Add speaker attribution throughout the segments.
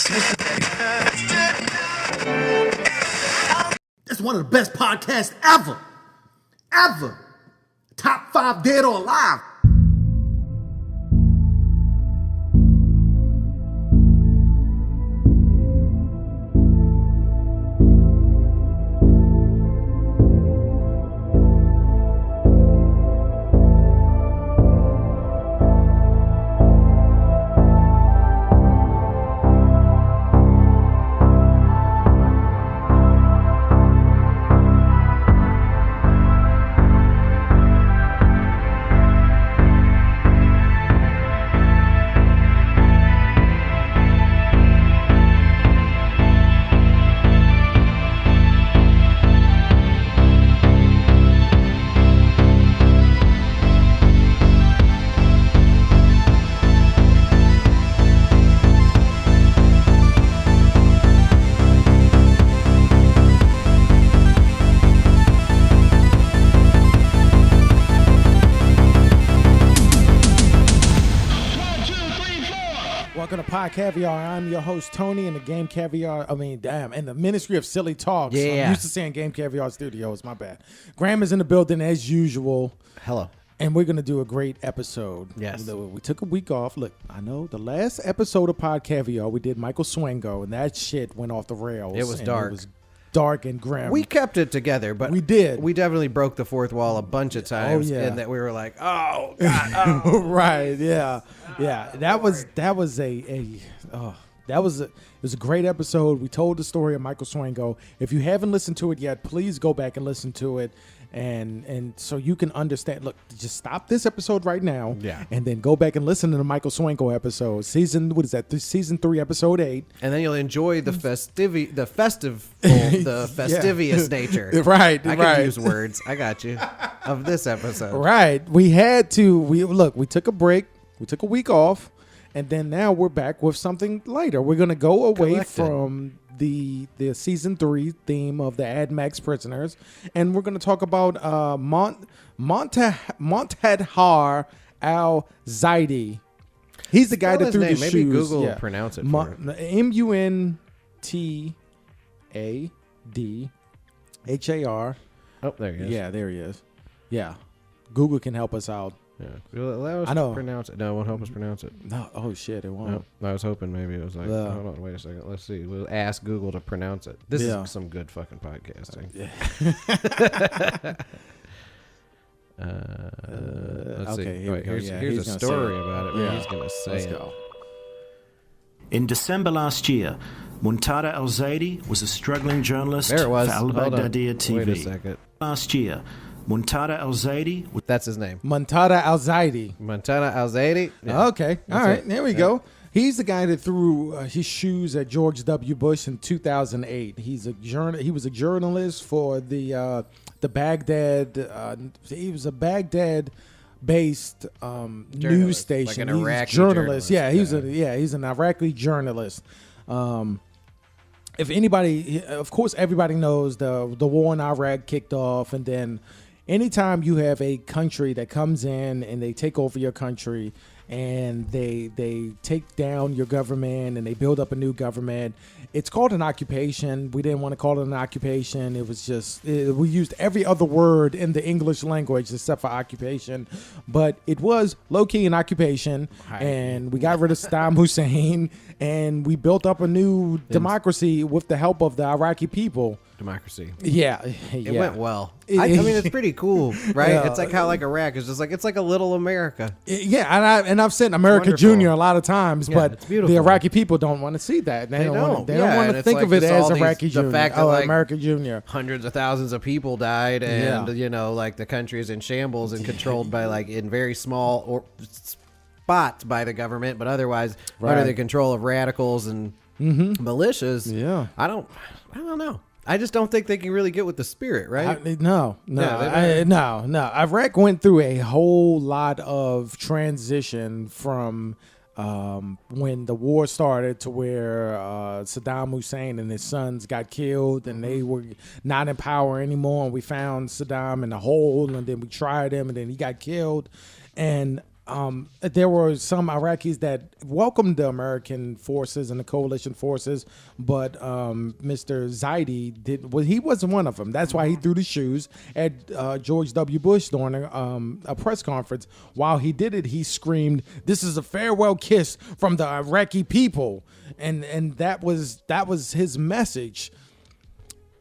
Speaker 1: That's one of the best podcasts ever. Ever. Top 5 dead or alive. Welcome to Pod Caviar. I'm your host, Tony, and the Game Caviar, and the Ministry of Silly Talks.
Speaker 2: Yeah.
Speaker 1: I'm used to saying Game Caviar Studios, my bad. Graham is in the building as usual.
Speaker 2: Hello.
Speaker 1: And we're going to do a great episode.
Speaker 2: Yes.
Speaker 1: We took a week off. Look, I know the last episode of Pod Caviar, we did Michael Swango, and that shit went off the rails.
Speaker 2: It was dark.
Speaker 1: It was dark and grim.
Speaker 2: We kept it together, but
Speaker 1: we did.
Speaker 2: We definitely broke the fourth wall a bunch of times.
Speaker 1: Oh, yeah.
Speaker 2: And that we were like, oh, God, oh.
Speaker 1: Right, yeah. Yeah, it was a great episode. We told the story of Michael Swango. If you haven't listened to it yet, please go back and listen to it, and so you can understand. Look, just stop this episode right now, and then go back and listen to the Michael Swango episode. Season 3, episode 8,
Speaker 2: and then you'll enjoy the fastidious nature.
Speaker 1: Right,
Speaker 2: I can use words. I got you. Of this episode,
Speaker 1: right? We took a break. We took a week off. And then now we're back with something lighter. We're going to go away from the season 3 theme of the Ad Max prisoners, and we're going to talk about Montadhar al-Zaidi. He's the guy that threw the shoes.
Speaker 2: Maybe Google will pronounce it for
Speaker 1: Muntadhar.
Speaker 2: Oh, there he is.
Speaker 1: Yeah, there he is. Yeah. Google can help us out.
Speaker 2: Yeah. I know. Pronounce it. No, it won't help us pronounce it.
Speaker 1: No. Oh, shit. It won't.
Speaker 2: No, I was hoping maybe it was like, hold on, wait a second. Let's see. We'll ask Google to pronounce it. This is some good fucking podcasting. Let's see. Here's a story about it. He's going to say
Speaker 1: Let's
Speaker 2: it.
Speaker 1: go.
Speaker 3: In December last year, Muntada al-Zaidi was a struggling journalist
Speaker 2: There it was.
Speaker 3: for Al-Baghdadiya TV.
Speaker 2: Wait a second.
Speaker 3: Last year, Muntada al-Zaidi was...
Speaker 2: That's his name.
Speaker 1: Muntada al-Zaidi.
Speaker 2: Muntada al-Zaidi. Yeah.
Speaker 1: Okay. All right. There we go. He's the guy that threw his shoes at George W. Bush in 2008. He was a journalist for the Baghdad. He was a Baghdad-based news station.
Speaker 2: Like an
Speaker 1: He's
Speaker 2: Iraqi
Speaker 1: journalist.
Speaker 2: journalist.
Speaker 1: He's an Iraqi journalist. If anybody, of course, everybody knows the war in Iraq kicked off, and then anytime you have a country that comes in and they take over your country and they take down your government and they build up a new government, it's called an occupation. We didn't want to call it an occupation. It was just, we used every other word in the English language except for occupation, but it was low-key an occupation. Right. And we got rid of Saddam Hussein and we built up a new democracy with the help of the Iraqi people.
Speaker 2: Democracy.
Speaker 1: Yeah.
Speaker 2: It went well. I mean, it's pretty cool, right? Yeah. It's like how Iraq is just like, it's like a little America.
Speaker 1: Yeah, and I've said America Junior a lot of times, but the Iraqi people don't want to see that. They don't want to think of it as Iraqi Junior.
Speaker 2: The fact that
Speaker 1: America Junior.
Speaker 2: Hundreds of thousands of people died, and like the country is in shambles and controlled by like in very small spots by the government, but otherwise under the control of radicals and militias. Yeah, I don't know. I just don't think they can really get with the spirit, right?
Speaker 1: No. Iraq went through a whole lot of transition from when the war started to where Saddam Hussein and his sons got killed and they were not in power anymore. And we found Saddam in a hole, and then we tried him, and then he got killed. And there were some Iraqis that welcomed the American forces and the coalition forces, but Mr. Zaidi he wasn't one of them. That's why he threw the shoes at George W. Bush during a press conference. While he did it, he screamed, "This is a farewell kiss from the Iraqi people," and that was his message.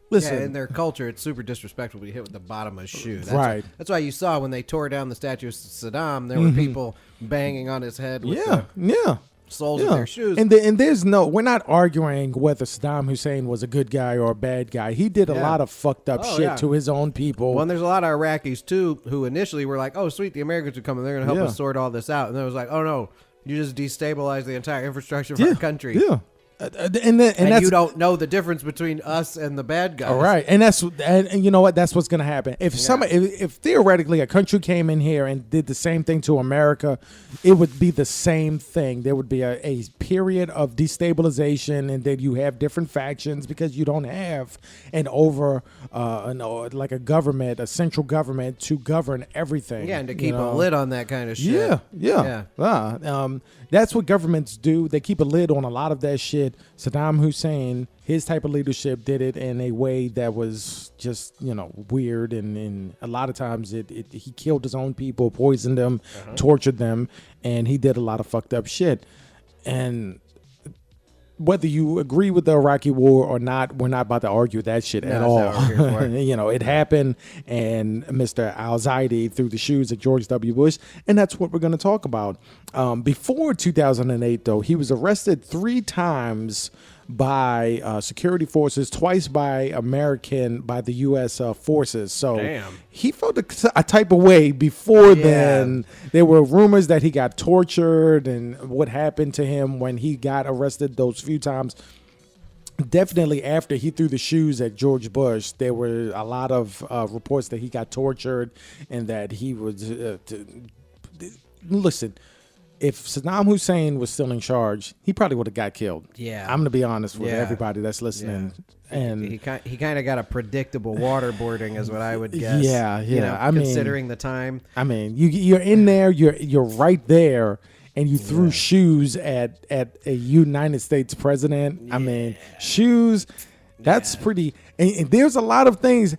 Speaker 1: Listen,
Speaker 2: in their culture, it's super disrespectful to be hit with the bottom of a shoe. That's why you saw when they tore down the statue of Saddam, there were people banging on his head with the soles of their shoes.
Speaker 1: And we're not arguing whether Saddam Hussein was a good guy or a bad guy. He did a lot of fucked up shit to his own people.
Speaker 2: Well, and there's a lot of Iraqis, too, who initially were like, oh, sweet, the Americans are coming. They're going to help us sort all this out. And then it was like, oh, no, you just destabilize the entire infrastructure of our country.
Speaker 1: Yeah. And
Speaker 2: you don't know the difference between us and the bad guys.
Speaker 1: All right, and you know what? That's what's going to happen. If if theoretically a country came in here and did the same thing to America, it would be the same thing. There would be a period of destabilization, and then you have different factions because you don't have like a government, a central government to govern everything.
Speaker 2: Yeah, and to keep a lid on that kind of shit.
Speaker 1: Yeah. That's what governments do. They keep a lid on a lot of that shit. Saddam Hussein, his type of leadership did it in a way that was just, weird. And a lot of times he killed his own people, poisoned them, tortured them, and he did a lot of fucked up shit. And whether you agree with the Iraqi war or not, we're not about to argue that shit at all. It happened, and Mr. Al-Zaidi threw the shoes at George W. Bush, and that's what we're going to talk about. Before 2008, though, he was arrested 3 times by security forces, twice by the U.S. forces. So he felt a type of way before then. There were rumors that he got tortured and what happened to him when he got arrested those few times. Definitely after he threw the shoes at George Bush, there were a lot of reports that he got tortured and that he was... listen... If Saddam Hussein was still in charge, he probably would have got killed. Yeah, I'm going to be honest with everybody that's listening. Yeah. And
Speaker 2: he kind of got a predictable waterboarding, is what I would guess.
Speaker 1: Yeah.
Speaker 2: Considering the time.
Speaker 1: I mean, you're in there, you're right there, and you threw shoes at a United States president. Yeah. I mean, shoes. That's pretty. And there's a lot of things.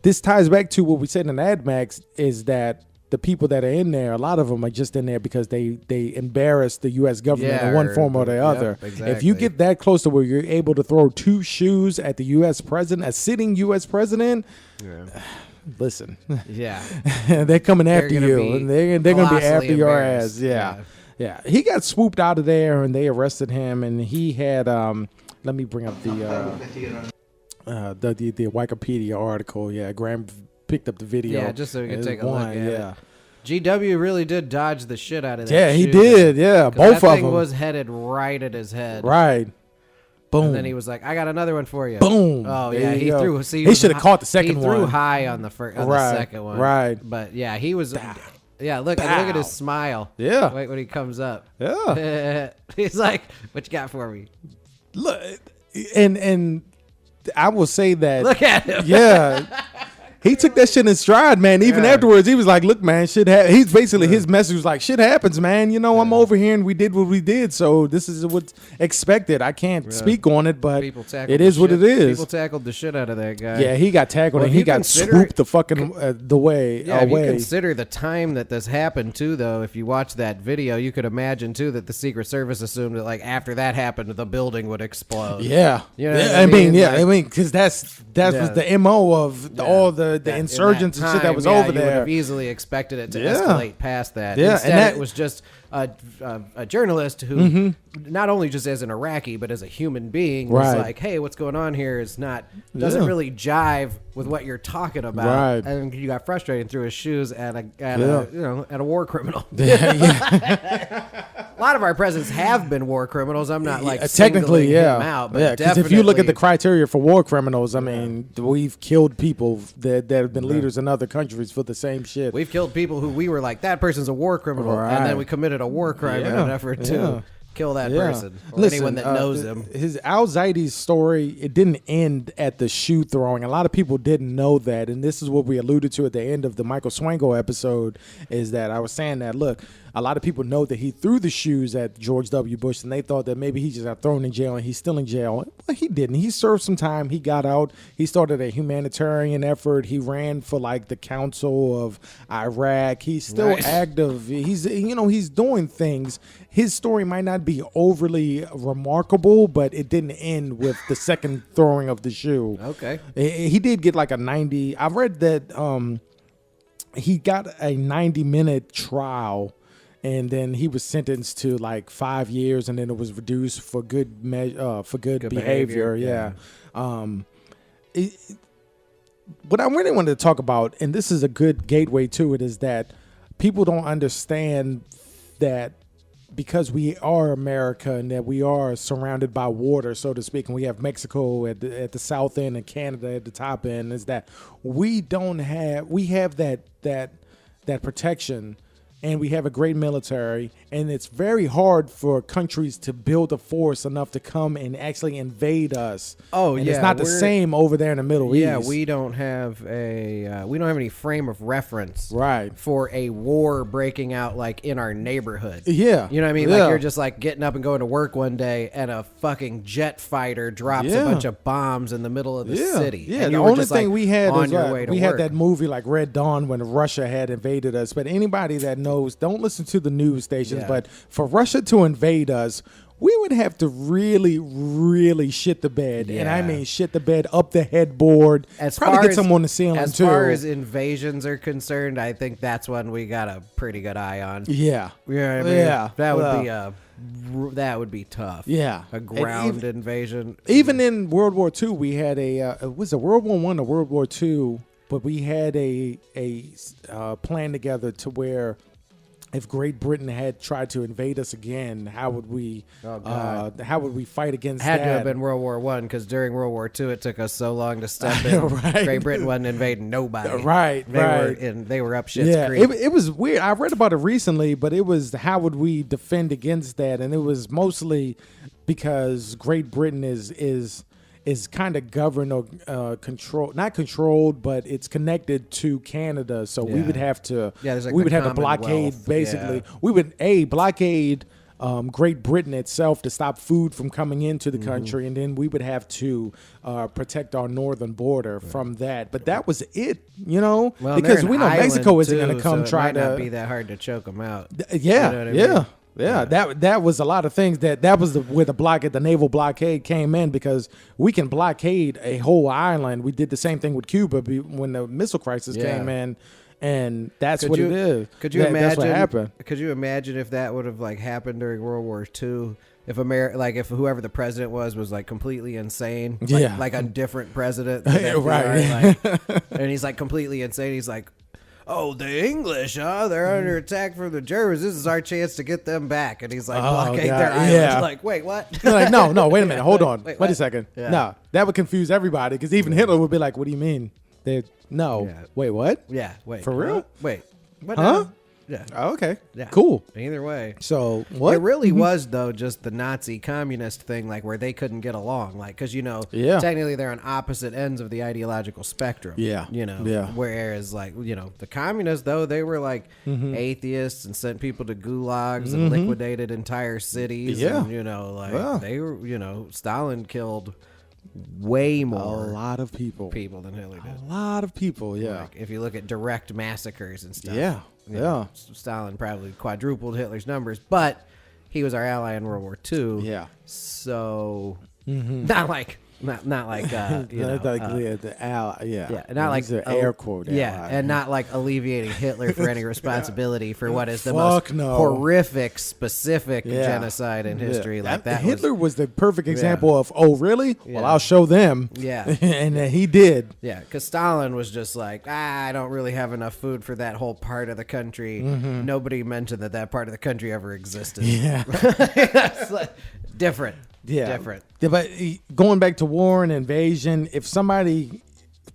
Speaker 1: This ties back to what we said in Ad Max, is that the people that are in there, a lot of them are just in there because they embarrass the U.S. government in one form or the other.
Speaker 2: Exactly.
Speaker 1: If you get that close to where you're able to throw 2 shoes at the U.S. president, a sitting U.S. president, listen.
Speaker 2: Yeah.
Speaker 1: They're coming after you. And they're going to be after your ass. Yeah. He got swooped out of there, and they arrested him, and he had, let me bring up the Wikipedia article. Yeah, Graham picked up the video.
Speaker 2: Yeah, just so we could take a look at it. GW really did dodge the shit out of that.
Speaker 1: Yeah, he did. Yeah, both of them.
Speaker 2: That thing was headed right at his head.
Speaker 1: Right. Boom.
Speaker 2: And then he was like, I got another one for you.
Speaker 1: Boom.
Speaker 2: Oh, yeah, he threw. See,
Speaker 1: he should have caught the second one.
Speaker 2: He threw high on the second one.
Speaker 1: Right.
Speaker 2: But yeah, he was. Yeah, look at his smile.
Speaker 1: Yeah.
Speaker 2: Wait when he comes up.
Speaker 1: Yeah.
Speaker 2: He's like, what you got for me?
Speaker 1: Look, and I will say that.
Speaker 2: Look at him.
Speaker 1: Yeah. He took that shit in stride, man. Even afterwards, he was like, look, man, shit he's basically, his message was like, shit happens, man. I'm over here and we did what we did. So this is what's expected. I can't speak on it, but it is what it is.
Speaker 2: People tackled the shit out of that guy.
Speaker 1: Yeah, he got tackled and he got swooped the fucking away.
Speaker 2: If you consider the time that this happened, too, though, if you watch that video, you could imagine, too, that the Secret Service assumed that, like, after that happened, the building would explode.
Speaker 1: Yeah.
Speaker 2: You know what I mean?
Speaker 1: Because that was the MO of all the insurgents and shit that was over there.
Speaker 2: You would have easily expected it to escalate past that.
Speaker 1: Yeah,
Speaker 2: Instead, it was just a journalist who, not only just as an Iraqi, but as a human being, was like, hey, what's going on here doesn't really jive with what you're talking about.
Speaker 1: Right.
Speaker 2: And you got frustrated and threw his shoes at a war criminal. A lot of our presidents have been war criminals. I'm not like
Speaker 1: technically,
Speaker 2: him out, but
Speaker 1: because if you look at the criteria for war criminals, I mean, we've killed people that have been leaders in other countries for the same shit.
Speaker 2: We've killed people who we were like, that person's a war criminal, and then we committed a war crime in an effort to kill that person or anyone that knows him.
Speaker 1: His Al-Zaidi's story, it didn't end at the shoe throwing. A lot of people didn't know that, and this is what we alluded to at the end of the Michael Swango episode, is that I was saying that, look, a lot of people know that he threw the shoes at George W. Bush, and they thought that maybe he just got thrown in jail and he's still in jail. Well, he didn't. He served some time. He got out. He started a humanitarian effort. He ran for like the Council of Iraq. He's still active. He's doing things. His story might not be overly remarkable, but it didn't end with the second throwing of the shoe.
Speaker 2: Okay.
Speaker 1: He did get like a 90. I read that he got a 90-minute trial, and then he was sentenced to like 5 years, and then it was reduced for good behavior. Yeah. What I really wanted to talk about, and this is a good gateway to it, is that people don't understand that because we are America and that we are surrounded by water, so to speak, and we have Mexico at the south end and Canada at the top end, is that we have that protection, and we have a great military, and it's very hard for countries to build a force enough to come and actually invade us. It's not the same over there in the Middle East.
Speaker 2: Yeah, we don't have any frame of reference,
Speaker 1: right,
Speaker 2: for a war breaking out like in our neighborhood.
Speaker 1: Yeah,
Speaker 2: you know what I mean. Like you're just like getting up and going to work one day, and a fucking jet fighter drops a bunch of bombs in the middle of the city.
Speaker 1: Yeah,
Speaker 2: and
Speaker 1: the
Speaker 2: you were
Speaker 1: only
Speaker 2: just,
Speaker 1: thing
Speaker 2: like,
Speaker 1: we had
Speaker 2: on
Speaker 1: is
Speaker 2: your way to
Speaker 1: we
Speaker 2: work.
Speaker 1: had that movie like Red Dawn when Russia had invaded us. But anybody that knows, don't listen to the news stations.
Speaker 2: Yeah.
Speaker 1: But for Russia to invade us, we would have to really, really shit the bed.
Speaker 2: Yeah.
Speaker 1: And I mean shit the bed, up the headboard, probably get some on the ceiling
Speaker 2: as
Speaker 1: too.
Speaker 2: As far as invasions are concerned, I think that's one we got a pretty good eye on.
Speaker 1: Yeah.
Speaker 2: You know what I mean?
Speaker 1: Yeah.
Speaker 2: That would be tough.
Speaker 1: Yeah.
Speaker 2: A ground invasion.
Speaker 1: Even in World War II, we had was it World War I or World War II? But we had a plan together to where, if Great Britain had tried to invade us again, how would we fight against that?
Speaker 2: Had to have been World War I, because during World War II it took us so long to step in.
Speaker 1: Right.
Speaker 2: Great Britain wasn't invading nobody.
Speaker 1: Right.
Speaker 2: They were up shit's creek.
Speaker 1: It was weird. I read about it recently, but it was how would we defend against that, and it was mostly because Great Britain is kind of governed or not controlled, but it's connected to Canada. So we would have to, we would have to blockade, basically. We would, blockade Great Britain itself to stop food from coming into the country. And then we would have to protect our northern border from that. But that was it, Well, because we know Mexico isn't going to come try to.
Speaker 2: It might not be that hard to choke them out.
Speaker 1: Yeah,
Speaker 2: you know what I mean?
Speaker 1: Yeah, that was a lot of things. That was where the naval blockade came in, because we can blockade a whole island. We did the same thing with Cuba when the missile crisis came in, and that's what it is.
Speaker 2: Could you imagine?
Speaker 1: That's what happened.
Speaker 2: Could you imagine if that would have happened during World War II? If if whoever the president was like completely insane, like a different president, than
Speaker 1: right?
Speaker 2: And he's like completely insane. He's like, oh, the English, they're under attack from the Germans. This is our chance to get them back. And he's like, blockade their island. Like, wait, what?
Speaker 1: You're like, no, wait a minute. Hold on. Wait a second.
Speaker 2: Yeah.
Speaker 1: No, that would confuse everybody, because even Hitler would be like, what do you mean? Wait, what?
Speaker 2: Yeah, wait.
Speaker 1: For real?
Speaker 2: Wait. What?
Speaker 1: Huh?
Speaker 2: Yeah.
Speaker 1: Oh, okay.
Speaker 2: Yeah.
Speaker 1: Cool.
Speaker 2: Either way.
Speaker 1: So what?
Speaker 2: It really was, though, just the Nazi communist thing, where they couldn't get along. Because, technically they're on opposite ends of the ideological spectrum.
Speaker 1: Yeah.
Speaker 2: Whereas, the communists, though, they were atheists and sent people to gulags and liquidated entire cities.
Speaker 1: Yeah.
Speaker 2: And, they were, Stalin killed way more
Speaker 1: a lot of people
Speaker 2: than Hitler did.
Speaker 1: A lot of people, yeah.
Speaker 2: If you look at direct massacres and stuff.
Speaker 1: Yeah.
Speaker 2: Stalin probably quadrupled Hitler's numbers, but he was our ally in World War II.
Speaker 1: Yeah.
Speaker 2: So not like Not like
Speaker 1: not like air quote.
Speaker 2: And not like alleviating Hitler for any responsibility for what is the most horrific, specific genocide in history. Like that,
Speaker 1: Hitler was the perfect example of, oh really? Well, I'll show them.
Speaker 2: Yeah,
Speaker 1: and he did.
Speaker 2: Yeah, because Stalin was just like, I don't really have enough food for that whole part of the country. Nobody mentioned that part of the country ever existed.
Speaker 1: Yeah,
Speaker 2: that's like, different.
Speaker 1: Yeah,
Speaker 2: different.
Speaker 1: Yeah, but going back to war and invasion, if somebody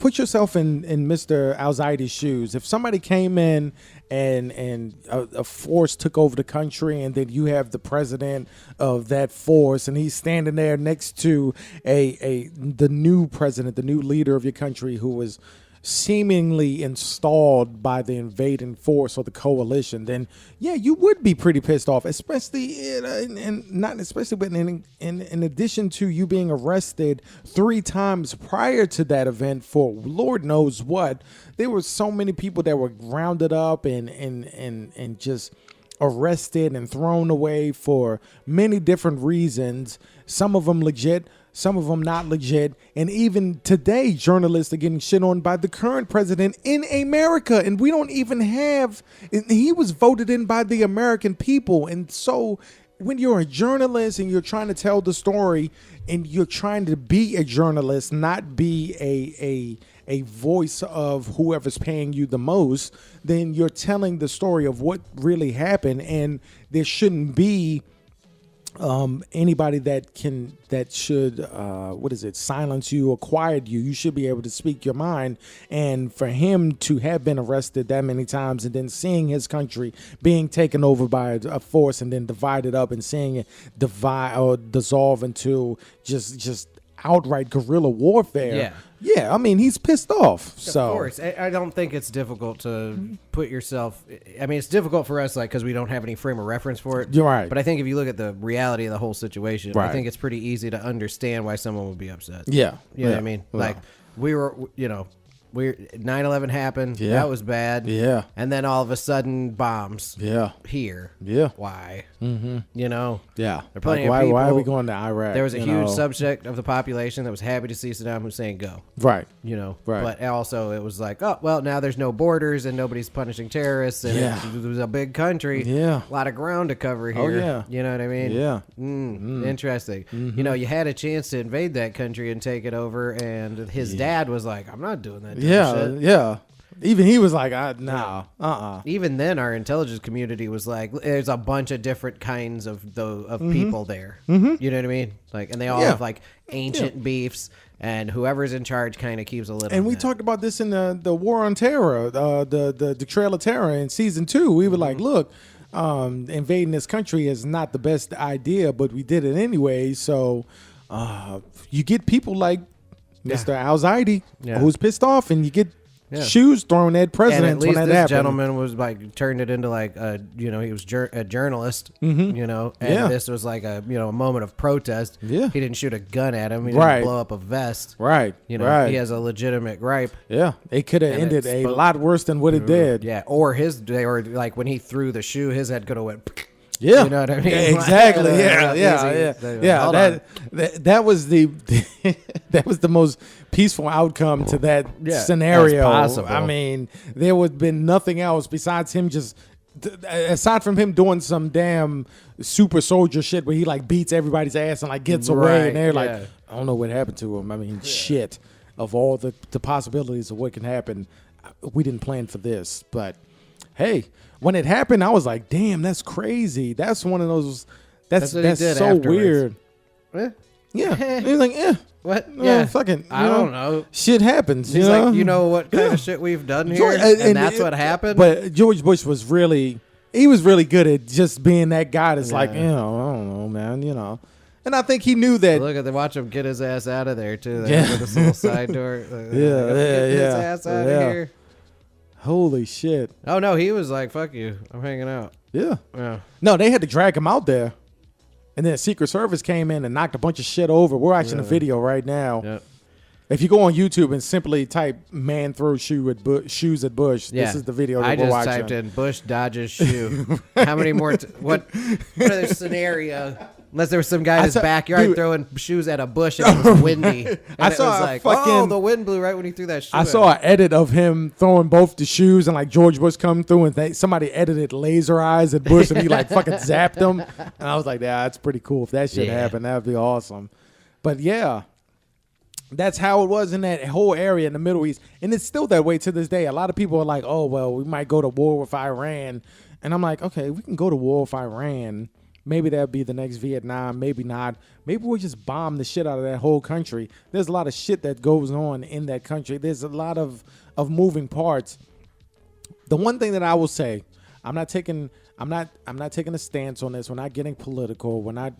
Speaker 1: put yourself in Mr. Al-Zaidi's shoes. If somebody came in and a force took over the country, and then you have the president of that force, and he's standing there next to the new president, the new leader of your country, who was seemingly installed by the invading force or the coalition, then yeah, you would be pretty pissed off, especially but in addition to you being arrested 3 times prior to that event for Lord knows what. There were so many people that were rounded up and just arrested and thrown away for many different reasons, some of them legit, some of them not legit. And even today, journalists are getting shit on by the current president in America. And we don't even have, he was voted in by the American people. And so when you're a journalist and you're trying to tell the story, and you're trying to be a journalist, not be a voice of whoever's paying you the most, then you're telling the story of what really happened. And there shouldn't be anybody that should silence you or quiet you. You should be able to speak your mind. And for him to have been arrested that many times, and then seeing his country being taken over by a force and then divided up, and seeing it dissolve into just outright guerrilla warfare. Yeah, I mean, he's pissed off. So
Speaker 2: of course, I don't think it's difficult to put yourself. I mean, it's difficult for us, like, because we don't have any frame of reference for it.
Speaker 1: You're right.
Speaker 2: But I think if you look at the reality of the whole situation,
Speaker 1: Right.
Speaker 2: I think it's pretty easy to understand why someone would be upset.
Speaker 1: Yeah,
Speaker 2: You know what I mean?
Speaker 1: Yeah.
Speaker 2: Like, we were, 9/11 happened.
Speaker 1: Yeah.
Speaker 2: That was bad.
Speaker 1: Yeah.
Speaker 2: And then all of a sudden, bombs.
Speaker 1: Yeah.
Speaker 2: Here.
Speaker 1: Yeah.
Speaker 2: Why?
Speaker 1: Mm-hmm.
Speaker 2: You know?
Speaker 1: Yeah.
Speaker 2: There are plenty
Speaker 1: Like,
Speaker 2: of
Speaker 1: why are
Speaker 2: people-
Speaker 1: we going to Iraq?
Speaker 2: There was a
Speaker 1: you
Speaker 2: huge
Speaker 1: know?
Speaker 2: subject of the population that was happy to see Saddam Hussein go.
Speaker 1: Right.
Speaker 2: You know,
Speaker 1: Right.
Speaker 2: But also it was like, oh, well, now there's no borders and nobody's punishing terrorists, and
Speaker 1: Yeah.
Speaker 2: it was a big country.
Speaker 1: Yeah.
Speaker 2: A lot of ground to cover
Speaker 1: Oh,
Speaker 2: here.
Speaker 1: yeah.
Speaker 2: You know what I mean?
Speaker 1: Yeah.
Speaker 2: Interesting.
Speaker 1: Mm-hmm.
Speaker 2: You know, you had a chance to invade that country and take it over, and his dad was like, I'm not doing that.
Speaker 1: Yeah.
Speaker 2: Shit.
Speaker 1: Yeah. Even he was like, nah.
Speaker 2: Even then, our intelligence community was like, "There's a bunch of different kinds of people there." You know what I mean? Like, and they all
Speaker 1: Yeah.
Speaker 2: have like ancient beefs, and whoever's in charge kind of keeps a little.
Speaker 1: And we talked about this in the War on Terror, the Trail of Terror in season 2. We were like, look, invading this country is not the best idea, but we did it anyway. So you get people like Mr. Al-Zaidi,
Speaker 2: Yeah.
Speaker 1: who's pissed off, and you get
Speaker 2: Yeah.
Speaker 1: shoes thrown at
Speaker 2: And
Speaker 1: presidents
Speaker 2: at least
Speaker 1: when that
Speaker 2: this
Speaker 1: happened.
Speaker 2: gentleman was like turned it into like he was a journalist, and
Speaker 1: Yeah.
Speaker 2: this was like a moment of protest.
Speaker 1: Yeah.
Speaker 2: He didn't shoot a gun at him. He didn't
Speaker 1: Right.
Speaker 2: blow up a vest.
Speaker 1: Right.
Speaker 2: He has a legitimate gripe.
Speaker 1: Yeah, it could have
Speaker 2: And
Speaker 1: ended
Speaker 2: it's
Speaker 1: a lot worse than what it did.
Speaker 2: Yeah, or like when he threw the shoe, his head could have went.
Speaker 1: Yeah,
Speaker 2: You know what I mean?
Speaker 1: Yeah, exactly. Yeah,
Speaker 2: Easy.
Speaker 1: yeah.
Speaker 2: Hold
Speaker 1: That was the that was the most peaceful outcome to that scenario.
Speaker 2: as possible.
Speaker 1: I mean, there would have been nothing else besides him aside from him doing some damn super soldier shit where he like beats everybody's ass and like gets away,
Speaker 2: Right,
Speaker 1: and they're like,
Speaker 2: yeah.
Speaker 1: I don't know what happened to him. I mean, shit. Of all the possibilities of what can happen, we didn't plan for this, but hey. When it happened, I was like, "Damn, that's crazy." That's one of those. That's
Speaker 2: what he did
Speaker 1: so
Speaker 2: afterwards.
Speaker 1: weird.
Speaker 2: Eh?
Speaker 1: Yeah, he was like, "Yeah,
Speaker 2: What?
Speaker 1: yeah, fucking."
Speaker 2: I don't know.
Speaker 1: Shit happens.
Speaker 2: He's
Speaker 1: you know?
Speaker 2: like, you know what kind
Speaker 1: Yeah.
Speaker 2: of shit we've done here,
Speaker 1: George-
Speaker 2: and that's what happened.
Speaker 1: But George Bush was really good at just being that guy that's like, I don't know, man, And I think he knew that.
Speaker 2: Look at watch him get his ass out of there too.
Speaker 1: Yeah.
Speaker 2: With this little side door.
Speaker 1: Yeah,
Speaker 2: Get his
Speaker 1: yeah,
Speaker 2: ass out
Speaker 1: yeah.
Speaker 2: of here.
Speaker 1: Holy shit!
Speaker 2: Oh no, he was like, "Fuck you, I'm hanging out."
Speaker 1: Yeah.
Speaker 2: Yeah.
Speaker 1: No, they had to drag him out there, and then Secret Service came in and knocked a bunch of shit over. We're watching the video right now.
Speaker 2: Yeah.
Speaker 1: If you go on YouTube and simply type "man throws shoes at Bush," this is the video that
Speaker 2: I
Speaker 1: we're
Speaker 2: just
Speaker 1: watching.
Speaker 2: typed in Bush dodges shoe. How many more? What other scenario? Unless there was some guy in his backyard
Speaker 1: dude.
Speaker 2: throwing shoes at a bush and it was windy. And
Speaker 1: I
Speaker 2: it
Speaker 1: saw
Speaker 2: was
Speaker 1: a
Speaker 2: like,
Speaker 1: fucking-
Speaker 2: oh, the wind blew right when he threw that shoe.
Speaker 1: I saw an edit of him throwing both the shoes, and like George Bush come through, and somebody edited laser eyes at Bush, and he like fucking zapped him. And I was like, yeah, that's pretty cool. If that shit happened, that'd be awesome. But yeah, that's how it was in that whole area in the Middle East, and it's still that way to this day. A lot of people are like, oh well, we might go to war with Iran, and I'm like, okay, we can go to war with Iran, maybe that'll be the next Vietnam. Maybe not. Maybe we'll just bomb the shit out of that whole country. There's a lot of shit that goes on in that country. There's a lot of moving parts. The one thing that I will say, I'm not taking a stance on this. We're not getting political. We're not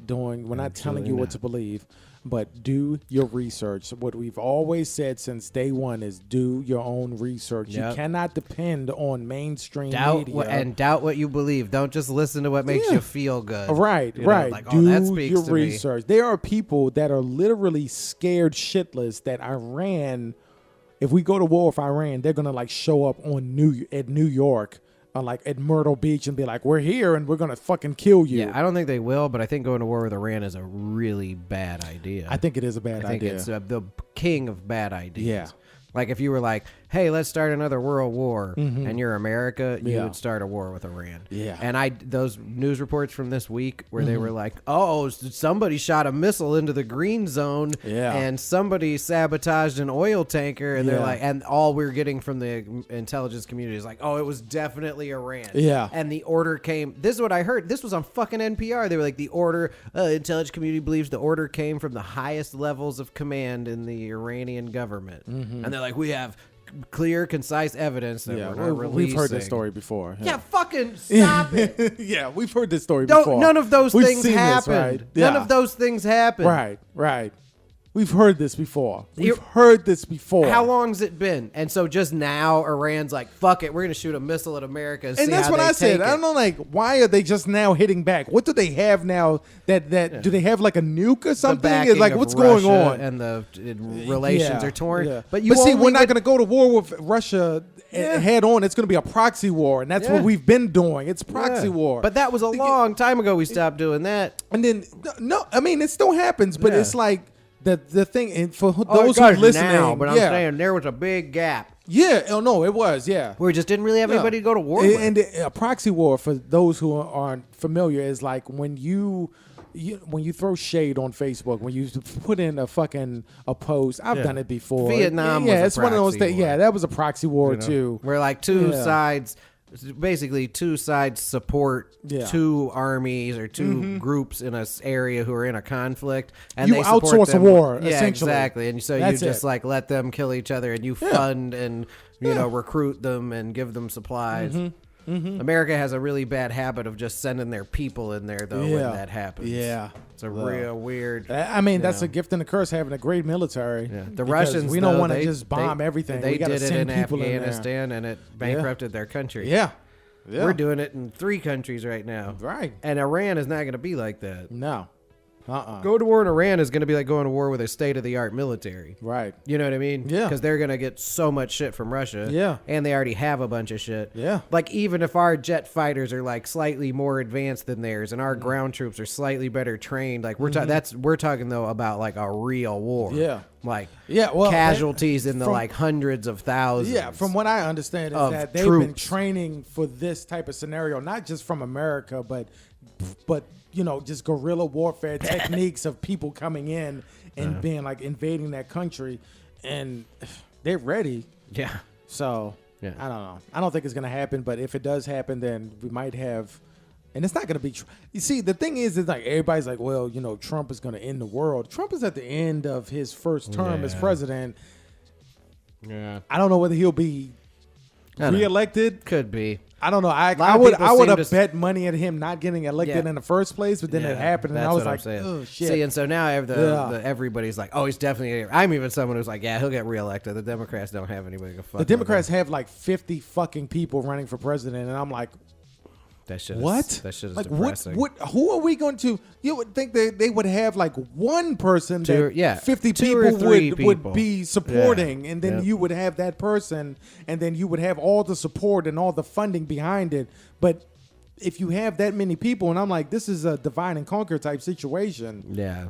Speaker 1: telling you what to believe. But do your research. What we've always said since day one is do your own research. Yep. You cannot depend on mainstream media.
Speaker 2: And doubt what you believe. Don't just listen to what makes you feel good.
Speaker 1: Right. Do your research. There are people that are literally scared shitless that Iran, if we go to war with Iran, they're going to like show up at New York. Like at Myrtle Beach and be like, we're here and we're going to fucking kill you.
Speaker 2: Yeah, I don't think they will, but I think going to war with Iran is a really bad idea.
Speaker 1: I think it is a bad idea.
Speaker 2: I think it's the king of bad ideas.
Speaker 1: Yeah.
Speaker 2: Like if you were like, hey, let's start another world war, and you're America, you would start a war with Iran.
Speaker 1: Yeah.
Speaker 2: And those news reports from this week where they were like, oh, somebody shot a missile into the green zone, and somebody sabotaged an oil tanker, and they're like, and all we're getting from the intelligence community is like, oh, it was definitely Iran.
Speaker 1: Yeah.
Speaker 2: And the order came. This is what I heard. This was on fucking NPR. They were like, the order, intelligence community believes the order came from the highest levels of command in the Iranian government, and they're like, we have clear, concise evidence that we're not releasing.
Speaker 1: We've heard this story before.
Speaker 2: Yeah, fucking stop it.
Speaker 1: Yeah, we've heard this story before.
Speaker 2: None of those things happened.
Speaker 1: Right?
Speaker 2: None of those things happened.
Speaker 1: Right. We've heard this before. How
Speaker 2: long's it been? And so just now, Iran's like, fuck it, we're going to shoot a missile at America and see
Speaker 1: that's
Speaker 2: how
Speaker 1: what
Speaker 2: they
Speaker 1: I said.
Speaker 2: take it.
Speaker 1: I don't know, like, why are they just now hitting back? What do they have now that do they have like a nuke or something? It's like, what's going on?
Speaker 2: And the relations are torn.
Speaker 1: Yeah.
Speaker 2: But
Speaker 1: see, we're not going to go to war with Russia head on. It's going to be a proxy war, and that's what we've been doing. It's proxy war.
Speaker 2: But that was a long time ago we stopped doing that.
Speaker 1: And then, no, I mean, it still happens, but it's like, the thing, and for those who are listening,
Speaker 2: now, but I'm saying there was a big gap.
Speaker 1: Yeah, oh no, it was, yeah.
Speaker 2: We just didn't really have anybody to go to war with.
Speaker 1: And a proxy war, for those who aren't familiar, is like when you throw shade on Facebook, when you put in a post. I've done it before.
Speaker 2: Vietnam was
Speaker 1: it's one of those things. Yeah, that was a proxy war too.
Speaker 2: Where like two sides support two armies or two groups in an area who are in a conflict, and
Speaker 1: you
Speaker 2: they support
Speaker 1: outsource
Speaker 2: them.
Speaker 1: A war.
Speaker 2: Yeah,
Speaker 1: essentially.
Speaker 2: Exactly. And so you just like let them kill each other, and you fund and recruit them and give them supplies. America has a really bad habit of just sending their people in there, though, when that happens.
Speaker 1: Yeah.
Speaker 2: It's a real weird...
Speaker 1: I mean, that's a gift and a curse, having a great military.
Speaker 2: Yeah. The Russians,
Speaker 1: we don't want to just bomb everything.
Speaker 2: They
Speaker 1: we gotta
Speaker 2: did it
Speaker 1: send
Speaker 2: in
Speaker 1: people
Speaker 2: Afghanistan, and it bankrupted their country.
Speaker 1: Yeah.
Speaker 2: We're doing it in 3 countries right now.
Speaker 1: Right.
Speaker 2: And Iran is not going to be like that.
Speaker 1: No.
Speaker 2: Go to war in Iran is going to be like going to war with a state-of-the-art military.
Speaker 1: Right.
Speaker 2: You know what I mean?
Speaker 1: Yeah.
Speaker 2: Because they're going to get so much shit from Russia.
Speaker 1: Yeah.
Speaker 2: And they already have a bunch of shit.
Speaker 1: Yeah.
Speaker 2: Like, even if our jet fighters are, like, slightly more advanced than theirs and our ground troops are slightly better trained, like, we're talking, though, about, like, a real war.
Speaker 1: Yeah.
Speaker 2: Like,
Speaker 1: well,
Speaker 2: casualties in the, like, hundreds of thousands.
Speaker 1: Yeah, from what I understand is that they've been training for this type of scenario, not just from America, but just guerrilla warfare techniques of people coming in and being like invading that country, and they're ready.
Speaker 2: Yeah.
Speaker 1: So I don't know. I don't think it's gonna happen, but if it does happen, then we might have. And it's not going to be. You see, the thing is like everybody's like, well, Trump is going to end the world. Trump is at the end of his first term as president.
Speaker 2: Yeah.
Speaker 1: I don't know whether he'll be reelected.
Speaker 2: Could be.
Speaker 1: I don't know. I would have bet money at him not getting elected in the first place, but then it happened, and I was like, oh shit.
Speaker 2: See, and so now I have everybody's like, oh, he's definitely. I'm even someone who's like, yeah, he'll get reelected. The Democrats don't have anybody to fuck.
Speaker 1: The Democrats have like 50 fucking people running for president, and I'm like,
Speaker 2: that shit is
Speaker 1: like
Speaker 2: depressing.
Speaker 1: Who are we going to? You would think they would have like one person that 50 people would be supporting, and then you would have that person, and then you would have all the support and all the funding behind it. But if you have that many people, and I'm like, this is a divide and conquer type situation.
Speaker 2: Yeah.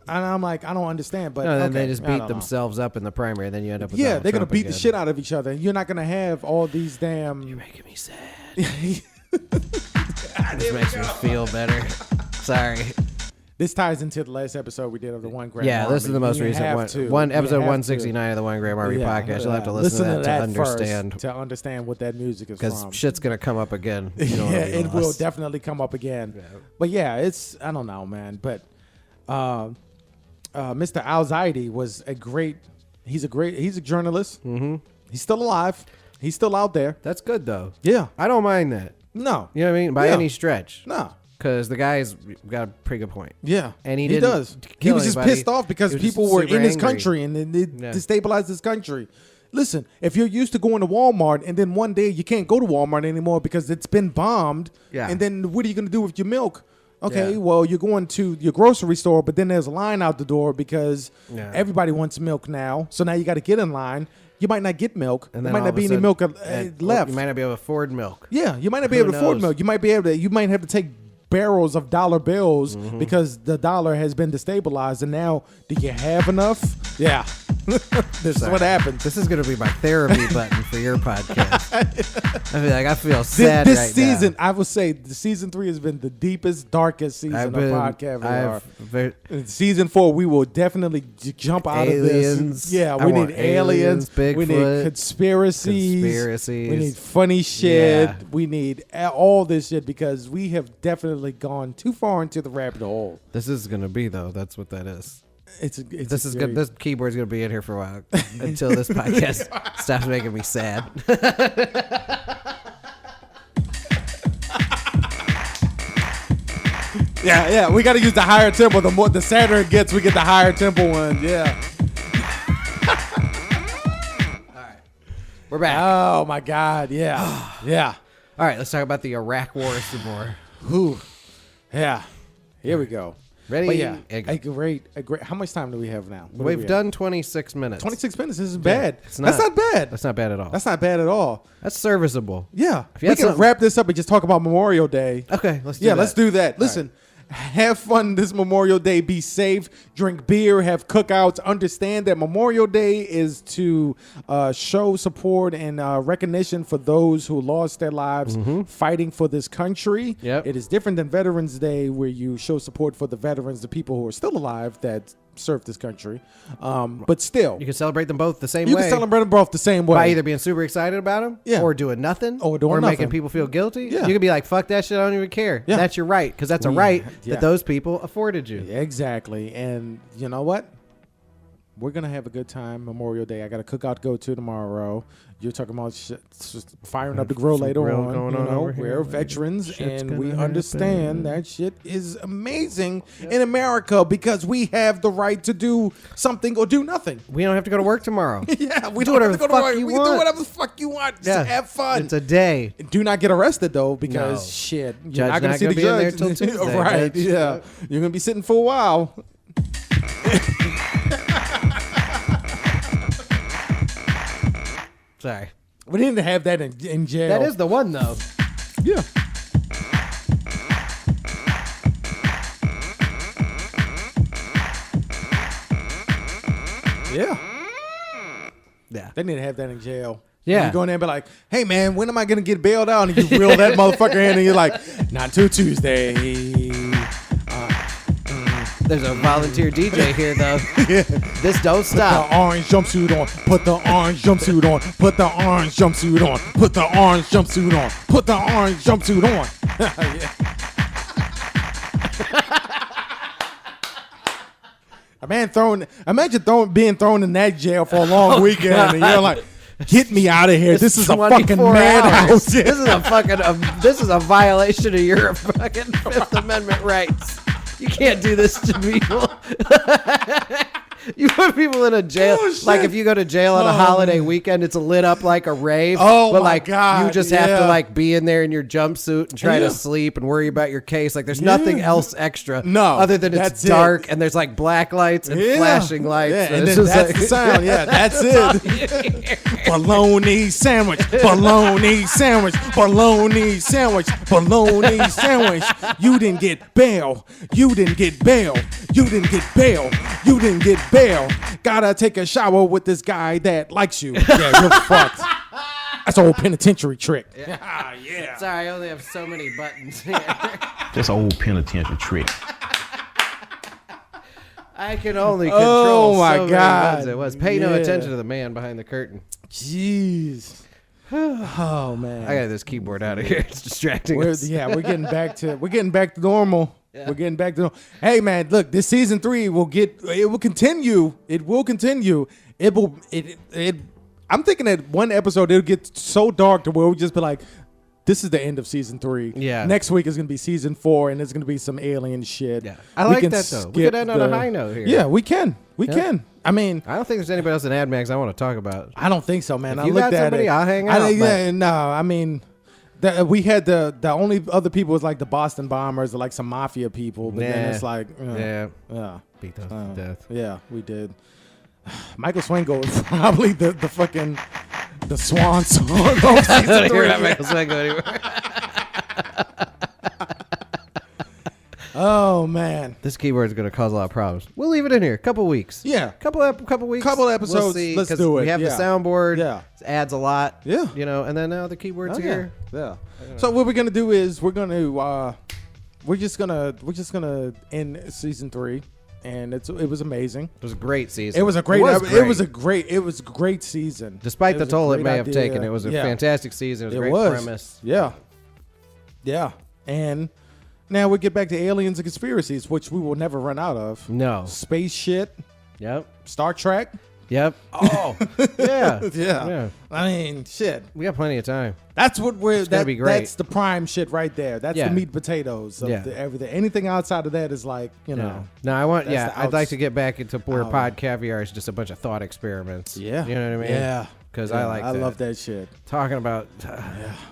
Speaker 1: And I'm like, I don't understand. But
Speaker 2: then they just beat themselves up in the primary, and then you end up with
Speaker 1: they're going to beat
Speaker 2: again.
Speaker 1: the shit out of each other. You're not going to have all these damn...
Speaker 2: You're making me sad. This makes me feel better. Sorry.
Speaker 1: This ties into the last episode we did of the 1 Gram
Speaker 2: Yeah,
Speaker 1: Army.
Speaker 2: this is the most
Speaker 1: You
Speaker 2: recent
Speaker 1: have
Speaker 2: one.
Speaker 1: to.
Speaker 2: One
Speaker 1: You
Speaker 2: episode
Speaker 1: have
Speaker 2: 169 of the 1 Gram Army podcast. You'll have to listen to that to
Speaker 1: first
Speaker 2: understand.
Speaker 1: to understand what that music is
Speaker 2: Because
Speaker 1: from.
Speaker 2: shit's gonna come up again. You don't
Speaker 1: Yeah,
Speaker 2: wanna be
Speaker 1: it will
Speaker 2: lost.
Speaker 1: definitely come up again. But yeah, it's I don't know, man. But Mr. Al-Zaidi was he's a journalist. Mm-hmm. He's still alive. He's still out there.
Speaker 2: That's good though.
Speaker 1: Yeah.
Speaker 2: I don't mind that.
Speaker 1: No.
Speaker 2: You know what I mean? By
Speaker 1: Yeah.
Speaker 2: any stretch.
Speaker 1: No.
Speaker 2: Because the guy's got a pretty good point.
Speaker 1: Yeah.
Speaker 2: And he
Speaker 1: does.
Speaker 2: didn't
Speaker 1: He
Speaker 2: kill
Speaker 1: was just
Speaker 2: anybody.
Speaker 1: pissed off because
Speaker 2: He was just
Speaker 1: people were
Speaker 2: super
Speaker 1: in his
Speaker 2: angry.
Speaker 1: country and they
Speaker 2: Yeah.
Speaker 1: destabilized his country. Listen, if you're used to going to Walmart and then one day you can't go to Walmart anymore because it's been bombed,
Speaker 2: Yeah.
Speaker 1: and then what are you going to do with your milk? Okay,
Speaker 2: Yeah.
Speaker 1: well, you're going to your grocery store, but then there's a line out the door because
Speaker 2: Yeah.
Speaker 1: everybody wants milk now. So now you got to get in line. You might not get milk.
Speaker 2: And
Speaker 1: There
Speaker 2: then
Speaker 1: might
Speaker 2: all
Speaker 1: not
Speaker 2: of a
Speaker 1: be any
Speaker 2: sudden-
Speaker 1: milk
Speaker 2: and-
Speaker 1: left.
Speaker 2: You might not be able to afford milk.
Speaker 1: Yeah, you might not be
Speaker 2: Who
Speaker 1: able to afford
Speaker 2: knows?
Speaker 1: milk. You might have to take barrels of dollar bills
Speaker 2: Mm-hmm.
Speaker 1: because the dollar has been destabilized. And now, do you have enough? Yeah. This is what happens.
Speaker 2: This is going to be my therapy button for your podcast. I feel sad
Speaker 1: This
Speaker 2: right
Speaker 1: season,
Speaker 2: now.
Speaker 1: I would say, the season 3 has been the deepest, darkest season of podcast. In season 4, we will definitely jump out of
Speaker 2: Aliens.
Speaker 1: this. Yeah,
Speaker 2: I
Speaker 1: we
Speaker 2: want
Speaker 1: need aliens.
Speaker 2: aliens,
Speaker 1: We need
Speaker 2: Bigfoot,
Speaker 1: conspiracies. We need funny shit.
Speaker 2: Yeah.
Speaker 1: We need all this shit because we have definitely gone too far into the rabbit hole.
Speaker 2: This is going to be, though. That's what that is.
Speaker 1: It's
Speaker 2: This is
Speaker 1: very-
Speaker 2: good. This keyboard's going to be in here for a while until this podcast stops making me sad.
Speaker 1: Yeah, we got to use the higher tempo. The sadder it gets, we get the higher tempo one. Yeah.
Speaker 2: We're back.
Speaker 1: Oh my God. Yeah. Yeah.
Speaker 2: All right, let's talk about the Iraq War some more.
Speaker 1: Whew. Yeah. Here we go.
Speaker 2: Ready?
Speaker 1: But yeah,
Speaker 2: And
Speaker 1: a great. How much time do we have now? What do
Speaker 2: We've
Speaker 1: we have?
Speaker 2: done 26 minutes.
Speaker 1: 26 minutes. This isn't bad.
Speaker 2: it's
Speaker 1: That's
Speaker 2: not.
Speaker 1: not bad.
Speaker 2: That's not bad at all.
Speaker 1: That's not bad at all.
Speaker 2: That's serviceable.
Speaker 1: Yeah.
Speaker 2: you
Speaker 1: We
Speaker 2: had
Speaker 1: can
Speaker 2: something-
Speaker 1: wrap this up and just talk about Memorial Day.
Speaker 2: Okay, let's do
Speaker 1: Yeah,
Speaker 2: that.
Speaker 1: let's do that. Listen, have fun this Memorial Day. Be safe. Drink beer. Have cookouts. Understand that Memorial Day is to show support and recognition for those who lost their lives fighting for this country.
Speaker 2: Yep.
Speaker 1: It is different than Veterans Day, where you show support for the veterans, the people who are still alive that served this country. But still,
Speaker 2: You can celebrate them both the same
Speaker 1: you
Speaker 2: way.
Speaker 1: can celebrate them both the same way.
Speaker 2: by either being super excited about them,
Speaker 1: Yeah.
Speaker 2: or doing nothing,
Speaker 1: Or doing
Speaker 2: making
Speaker 1: nothing.
Speaker 2: people feel guilty.
Speaker 1: Yeah.
Speaker 2: You can be like, "Fuck that shit! I don't even care."
Speaker 1: Yeah.
Speaker 2: That's your right, because that's a
Speaker 1: We-
Speaker 2: right
Speaker 1: yeah.
Speaker 2: that those people afforded you.
Speaker 1: Exactly. And you know what? We're going to have a good time Memorial Day. I got a cookout to go to tomorrow. You're talking about just firing up the grill
Speaker 2: Some
Speaker 1: later
Speaker 2: grill
Speaker 1: on.
Speaker 2: going
Speaker 1: You
Speaker 2: on
Speaker 1: know,
Speaker 2: over here.
Speaker 1: we're veterans
Speaker 2: Shit's
Speaker 1: and we
Speaker 2: gonna
Speaker 1: understand that shit is amazing in America because we have the right to do something or do nothing.
Speaker 2: We don't have to go to work tomorrow.
Speaker 1: Yeah, we
Speaker 2: do
Speaker 1: don't
Speaker 2: whatever
Speaker 1: have to
Speaker 2: the
Speaker 1: go to
Speaker 2: fuck
Speaker 1: work.
Speaker 2: you
Speaker 1: We can do
Speaker 2: want.
Speaker 1: whatever the fuck you want.
Speaker 2: Yeah.
Speaker 1: Just have fun.
Speaker 2: It's a day.
Speaker 1: Do not get arrested though, because
Speaker 2: No.
Speaker 1: shit, you're
Speaker 2: Judge
Speaker 1: not going to
Speaker 2: not
Speaker 1: see
Speaker 2: gonna
Speaker 1: the
Speaker 2: be in there
Speaker 1: judge
Speaker 2: till Tuesday,
Speaker 1: right?
Speaker 2: bitch.
Speaker 1: Yeah, you're going to be sitting for a while.
Speaker 2: Sorry.
Speaker 1: We didn't have that in jail.
Speaker 2: That is the one though.
Speaker 1: yeah. Yeah,
Speaker 2: Yeah.
Speaker 1: they need to have that in jail.
Speaker 2: Yeah.
Speaker 1: You go in there and be like, hey man, when am I gonna get bailed out? And you reel that motherfucker in and you're like, not till Tuesday.
Speaker 2: There's a volunteer DJ here though. This don't
Speaker 1: Put
Speaker 2: stop.
Speaker 1: the orange jumpsuit on. Put the orange jumpsuit on. Put the orange jumpsuit on. Put the orange jumpsuit on. Put the orange jumpsuit on. Yeah. Imagine being thrown in that jail for a long weekend, and you're like, "Get me out of here! This is a fucking
Speaker 2: 24
Speaker 1: madhouse."
Speaker 2: hours. This is a fucking. This is a violation of your fucking Fifth Amendment rights. You can't do this to people. You put people in a jail.
Speaker 1: Oh, shit.
Speaker 2: Like if you go to jail on a holiday weekend, it's lit up like a rave.
Speaker 1: Oh,
Speaker 2: but
Speaker 1: my
Speaker 2: like
Speaker 1: God,
Speaker 2: you just have
Speaker 1: yeah.
Speaker 2: to like be in there in your jumpsuit and try
Speaker 1: Yeah.
Speaker 2: to sleep and worry about your case. Like there's nothing else extra.
Speaker 1: No,
Speaker 2: other than it's
Speaker 1: that's it.
Speaker 2: dark and there's like black lights and
Speaker 1: Yeah.
Speaker 2: flashing lights.
Speaker 1: Yeah, and
Speaker 2: it's
Speaker 1: then
Speaker 2: just
Speaker 1: that's
Speaker 2: like-
Speaker 1: the sound. Yeah, that's it. Bologna sandwich, bologna sandwich, bologna sandwich, bologna sandwich. You didn't get bail. You didn't get bail. You didn't get bail. You didn't get bail. Gotta take a shower with this guy that likes you. Yeah, you're fucked. That's an old penitentiary trick. Yeah.
Speaker 2: Sorry, I only have so many buttons here.
Speaker 4: Just an old penitentiary trick.
Speaker 2: I can only control
Speaker 1: my
Speaker 2: so many
Speaker 1: God.
Speaker 2: buttons at once. Pay no
Speaker 1: Yeah.
Speaker 2: attention to the man behind the curtain.
Speaker 1: Jeez. Oh man.
Speaker 2: I got this keyboard out of here. It's distracting
Speaker 1: We're
Speaker 2: us.
Speaker 1: getting back to normal.
Speaker 2: Yeah.
Speaker 1: We're getting back to normal. Hey man, look, this season 3 will continue. It will continue. I'm thinking that one episode it'll get so dark to where we'll just be like, this is the end of season 3.
Speaker 2: Yeah.
Speaker 1: Next week is gonna be season 4, and it's gonna be some alien shit.
Speaker 2: Yeah. I
Speaker 1: We
Speaker 2: like
Speaker 1: can
Speaker 2: that though. We
Speaker 1: skip
Speaker 2: could end on a high note here.
Speaker 1: Yeah, we can. We can. I mean,
Speaker 2: I don't think there's anybody else in Ad Max I want to talk about.
Speaker 1: I don't think so, man.
Speaker 2: If
Speaker 1: I
Speaker 2: you
Speaker 1: looked
Speaker 2: got
Speaker 1: at
Speaker 2: somebody,
Speaker 1: it.
Speaker 2: I'll hang out,
Speaker 1: No, I mean, we had the only other people was like the Boston Bombers or like some mafia people, but then
Speaker 2: Nah.
Speaker 1: it's like,
Speaker 2: Yeah.
Speaker 1: Beat
Speaker 2: those to death.
Speaker 1: Yeah, we did. Michael Swingo was probably the fucking the swan song of season 3.
Speaker 2: Michael Swingo anymore.
Speaker 1: Oh man,
Speaker 2: This keyboard is going to cause a lot of problems. We'll leave it in here. Couple weeks.
Speaker 1: yeah,
Speaker 2: Couple weeks.
Speaker 1: Couple episodes,
Speaker 2: We'll see,
Speaker 1: let's
Speaker 2: 'cause
Speaker 1: do it,
Speaker 2: We have the
Speaker 1: yeah.
Speaker 2: soundboard.
Speaker 1: Yeah.
Speaker 2: It adds a lot.
Speaker 1: Yeah.
Speaker 2: You know, and then now the keyboard's
Speaker 1: Oh,
Speaker 2: here.
Speaker 1: yeah. So what we're gonna do is we're just gonna end season 3, and it was amazing.
Speaker 2: It was a great season.
Speaker 1: It was a great. It was a great season.
Speaker 2: Despite the
Speaker 1: was a
Speaker 2: toll it
Speaker 1: great
Speaker 2: may have
Speaker 1: idea.
Speaker 2: taken, it was a
Speaker 1: Yeah.
Speaker 2: fantastic season. It was a
Speaker 1: It
Speaker 2: great
Speaker 1: was.
Speaker 2: premise.
Speaker 1: Yeah. Yeah. And now we get back to aliens and conspiracies, which we will never run out of.
Speaker 2: No.
Speaker 1: Space shit,
Speaker 2: Yep.
Speaker 1: Star Trek.
Speaker 2: Yep. Oh. Yeah.
Speaker 1: Yeah. I mean, shit.
Speaker 2: We got plenty of time.
Speaker 1: That's what we're.
Speaker 2: gonna be great.
Speaker 1: That's the prime shit right there. That's
Speaker 2: Yeah.
Speaker 1: the meat and potatoes of
Speaker 2: Yeah.
Speaker 1: everything. Anything outside of that is like, you know.
Speaker 2: No, I want.
Speaker 1: That's
Speaker 2: Yeah,
Speaker 1: the
Speaker 2: I'd like
Speaker 1: outs-
Speaker 2: to get back into where
Speaker 1: out.
Speaker 2: Pod Caviar is just a bunch of thought experiments.
Speaker 1: Yeah.
Speaker 2: You know what I mean?
Speaker 1: Yeah.
Speaker 2: Because
Speaker 1: Yeah,
Speaker 2: I like.
Speaker 1: I
Speaker 2: that.
Speaker 1: love that shit.
Speaker 2: Talking about.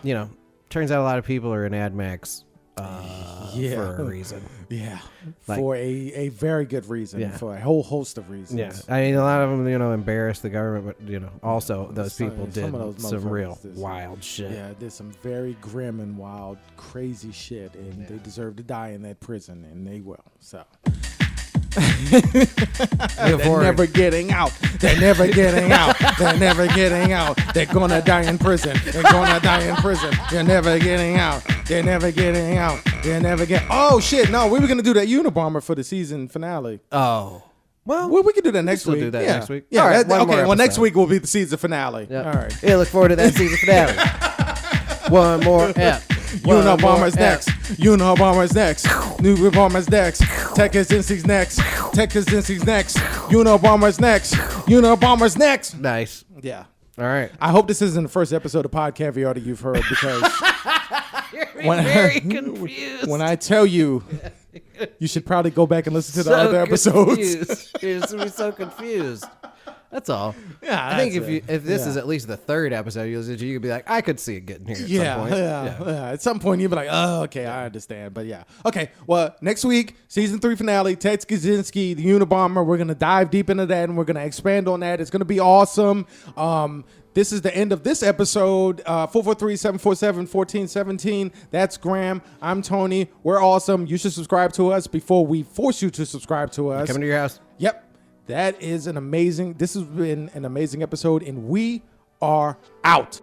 Speaker 2: You know, turns out a lot of people are in Ad Max.
Speaker 1: Yeah.
Speaker 2: For a reason.
Speaker 1: Yeah.
Speaker 2: Like-
Speaker 1: For a very good reason.
Speaker 2: Yeah.
Speaker 1: For a whole host of reasons.
Speaker 2: Yeah, I mean, a lot of them, you know, embarrass the government, but you know, also those
Speaker 1: Some-
Speaker 2: people
Speaker 1: some
Speaker 2: did
Speaker 1: of those
Speaker 2: some real
Speaker 1: motherfuckers did
Speaker 2: wild shit.
Speaker 1: Yeah, did some very grim and wild, crazy shit, and they deserve to die in that prison, and they will. So they're never getting out. They're never getting out. They're never getting out. They're gonna die in prison. They're gonna die in prison. They're never getting out. They're never getting out. They're never get. Oh shit! No, we were gonna do that Unabomber for the season finale.
Speaker 2: Oh,
Speaker 1: Well, we can do that next
Speaker 2: still
Speaker 1: week.
Speaker 2: do that
Speaker 1: Yeah.
Speaker 2: next week.
Speaker 1: Yeah.
Speaker 2: All right, one
Speaker 1: okay.
Speaker 2: more
Speaker 1: Well, next
Speaker 2: episode.
Speaker 1: week will be the season finale.
Speaker 2: Yep.
Speaker 1: All right.
Speaker 2: Yeah, look forward to that season finale. One more ep.
Speaker 1: Unabomber's next. Unabomber's next. New Bomber's next. Texas NC's next. Texas NC's next. Unabomber's next. Unabomber's next.
Speaker 2: Nice.
Speaker 1: Yeah.
Speaker 2: All right.
Speaker 1: I hope this isn't the first episode of Pod Caviar that you've heard because when
Speaker 2: Very confused.
Speaker 1: when I tell you, you should probably go back and listen to the other episodes.
Speaker 2: Confused. You're just gonna be so confused. That's all.
Speaker 1: Yeah,
Speaker 2: I think
Speaker 1: that's
Speaker 2: if this
Speaker 1: Yeah.
Speaker 2: is at least the third episode you listen to, you could be like, I could see it getting here at
Speaker 1: Yeah,
Speaker 2: some point.
Speaker 1: yeah. At some point, you'll be like, oh, okay, I understand. But yeah. Okay, well, next week, season 3 finale, Ted Kaczynski, the Unabomber. We're going to dive deep into that, and we're going to expand on that. It's going to be awesome. This is the end of this episode. 443-747-1417. That's Graham. I'm Tony. We're awesome. You should subscribe to us before we force you to subscribe to us.
Speaker 2: Coming to your house.
Speaker 1: Yep. This has been an amazing episode, and we are out.